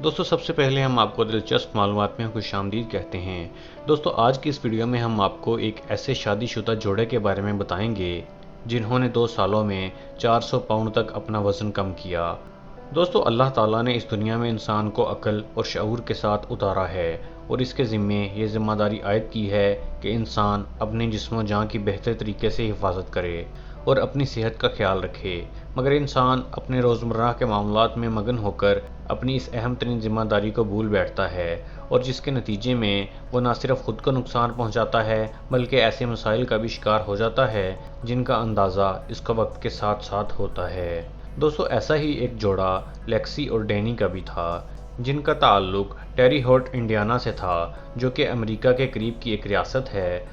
दोस्तों सबसे पहले हम आपको दिलचस्प मालूमात में खुशामदीद कहते हैं। दोस्तों आज की इस वीडियो में हम आपको एक ऐसे शादीशुदा जोड़े के बारे में बताएंगे जिन्होंने 2 सालों में 400 पाउंड तक अपना वज़न कम किया। दोस्तों अल्लाह ताला ने इस दुनिया में इंसान को अक्ल और शऊर के साथ उतारा है और इसके ज़िम्मे ये ज़िम्मेदारी आयद की है कि इंसान अपने जिस्म और जान की बेहतर तरीके से हिफाजत करे और अपनी सेहत का ख्याल रखे, मगर इंसान अपने रोज़मर्रा के मामलात में मगन होकर अपनी इस अहम तरीन ज़िम्मेदारी को भूल बैठता है और जिसके नतीजे में वो न सिर्फ ख़ुद को नुकसान पहुंचाता है बल्कि ऐसे मसाइल का भी शिकार हो जाता है जिनका अंदाज़ा इसका वक्त के साथ साथ होता है। दोस्तों ऐसा ही एक जोड़ा लेक्सी और डैनी का भी था जिनका ताल्लुक टेरी हॉट इंडियाना से था, जो कि अमेरिका के करीब की एक रियासत है।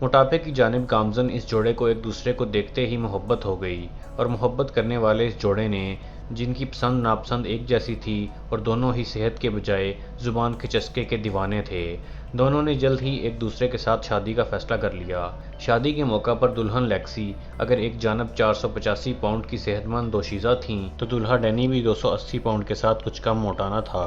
मोटापे की जानिब गामजन इस जोड़े को एक दूसरे को देखते ही मोहब्बत हो गई और मोहब्बत करने वाले इस जोड़े ने, जिनकी पसंद नापसंद एक जैसी थी और दोनों ही सेहत के बजाय ज़ुबान के चस्के के दीवाने थे, दोनों ने जल्द ही एक दूसरे के साथ शादी का फैसला कर लिया। शादी के मौका पर दुल्हन लेक्सी अगर एक जानब 485 पाउंड की सेहतमंद दोशीज़ा थीं तो दुल्हा डैनी भी 280 पाउंड के साथ कुछ कम मोटाना था।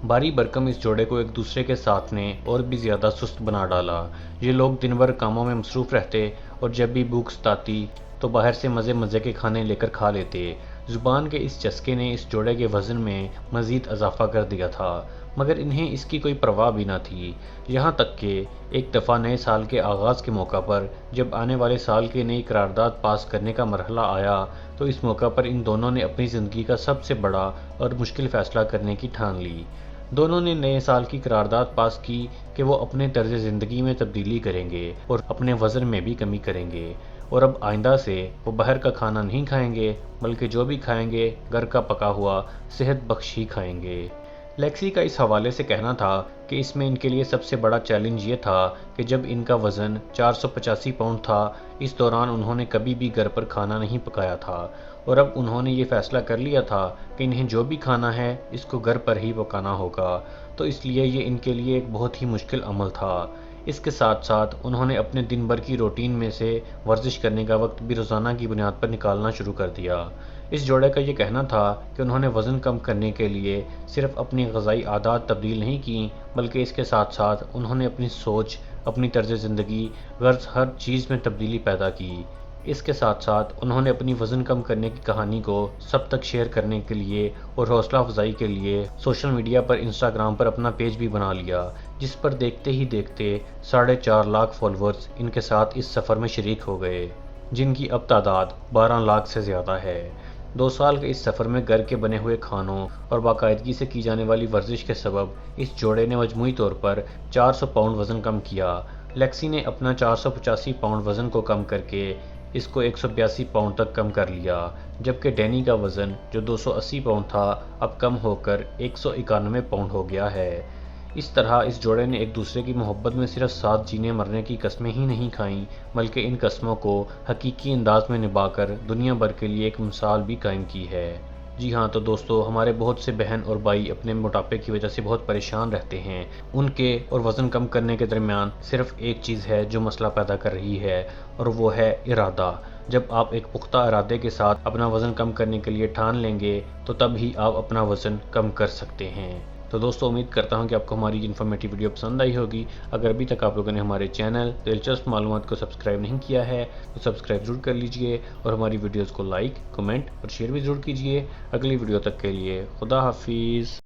भारी भरकम इस जोड़े को एक दूसरे के साथ ने और भी ज़्यादा सुस्त बना डाला। ये लोग दिन भर कामों में मसरूफ़ रहते और जब भी भूख सताती तो बाहर से मज़े के खाने लेकर खा लेते। ज़ुबान के इस चस्के ने इस जोड़े के वज़न में मज़ीद इजाफ़ा कर दिया था, मगर इन्हें इसकी कोई परवाह भी न थी। यहाँ तक कि एक दफ़ा नए साल के आगाज़ के मौका पर जब आने वाले साल की नई करारदाद पास करने का मरहला आया तो इस मौका पर इन दोनों ने अपनी ज़िंदगी का सबसे बड़ा और मुश्किल फ़ैसला करने की ठान ली। दोनों ने नए साल की करारदाद पास की कि वो अपने तर्ज ज़िंदगी में तब्दीली करेंगे और अपने वज़न में भी कमी करेंगे और अब आइंदा से वो बाहर का खाना नहीं खाएंगे बल्कि जो भी खाएंगे घर का पका हुआ सेहत बख्श ही खाएंगे। लेक्सी का इस हवाले से कहना था कि इसमें इनके लिए सबसे बड़ा चैलेंज ये था कि जब इनका वज़न 485 पाउंड था, इस दौरान उन्होंने कभी भी घर पर खाना नहीं पकाया था और अब उन्होंने ये फ़ैसला कर लिया था कि इन्हें जो भी खाना है इसको घर पर ही पकाना होगा, तो इसलिए ये इनके लिए एक बहुत ही मुश्किल अमल था। इसके साथ साथ उन्होंने अपने दिन भर की रूटीन में से वर्जिश करने का वक्त भी रोज़ाना की बुनियाद पर निकालना शुरू कर दिया। इस जोड़े का ये कहना था कि उन्होंने वज़न कम करने के लिए सिर्फ अपनी ग़िज़ाई आदत तब्दील नहीं की बल्कि इसके साथ साथ उन्होंने अपनी सोच, अपनी तर्ज ज़िंदगी, गर्ज हर चीज़ में तब्दीली पैदा की। इसके साथ साथ उन्होंने अपनी वज़न कम करने की कहानी को सब तक शेयर करने के लिए और हौसला अफजाई के लिए सोशल मीडिया पर इंस्टाग्राम पर अपना पेज भी बना लिया, जिस पर देखते ही देखते 4.5 लाख फॉलोअर्स इनके साथ इस सफ़र में शरीक हो गए, जिनकी अब तादाद 12 लाख से ज़्यादा है। 2 साल के इस सफ़र में घर के बने हुए खानों और बाकायदगी से की जाने वाली वर्जिश के सबब इस जोड़े ने मजमूई तौर पर 400 पाउंड वज़न कम किया। लेक्सी ने अपना 485 पाउंड वज़न को कम करके इसको 182 पाउंड तक कम कर लिया, जबकि डैनी का वज़न जो 280 पाउंड था अब कम होकर 191 पाउंड हो गया है। इस तरह इस जोड़े ने एक दूसरे की मोहब्बत में सिर्फ साथ जीने मरने की कस्में ही नहीं खाईं बल्कि इन कस्मों को हकीकी अंदाज में निभाकर दुनिया भर के लिए एक मिसाल भी कायम की है। जी हाँ, तो दोस्तों हमारे बहुत से बहन और भाई अपने मोटापे की वजह से बहुत परेशान रहते हैं। उनके और वज़न कम करने के दरमियान सिर्फ एक चीज़ है जो मसला पैदा कर रही है और वो है इरादा। जब आप एक पुख्ता इरादे के साथ अपना वज़न कम करने के लिए ठान लेंगे तो तब ही आप अपना वज़न कम कर सकते हैं। तो दोस्तों उम्मीद करता हूं कि आपको हमारी इन्फॉर्मेटिव वीडियो पसंद आई होगी। अगर अभी तक आप लोगों ने हमारे चैनल दिलचस्प मालूमात को सब्सक्राइब नहीं किया है तो सब्सक्राइब ज़रूर कर लीजिए और हमारी वीडियोस को लाइक, कमेंट और शेयर भी ज़रूर कीजिए। अगली वीडियो तक के लिए खुदा हाफिज़।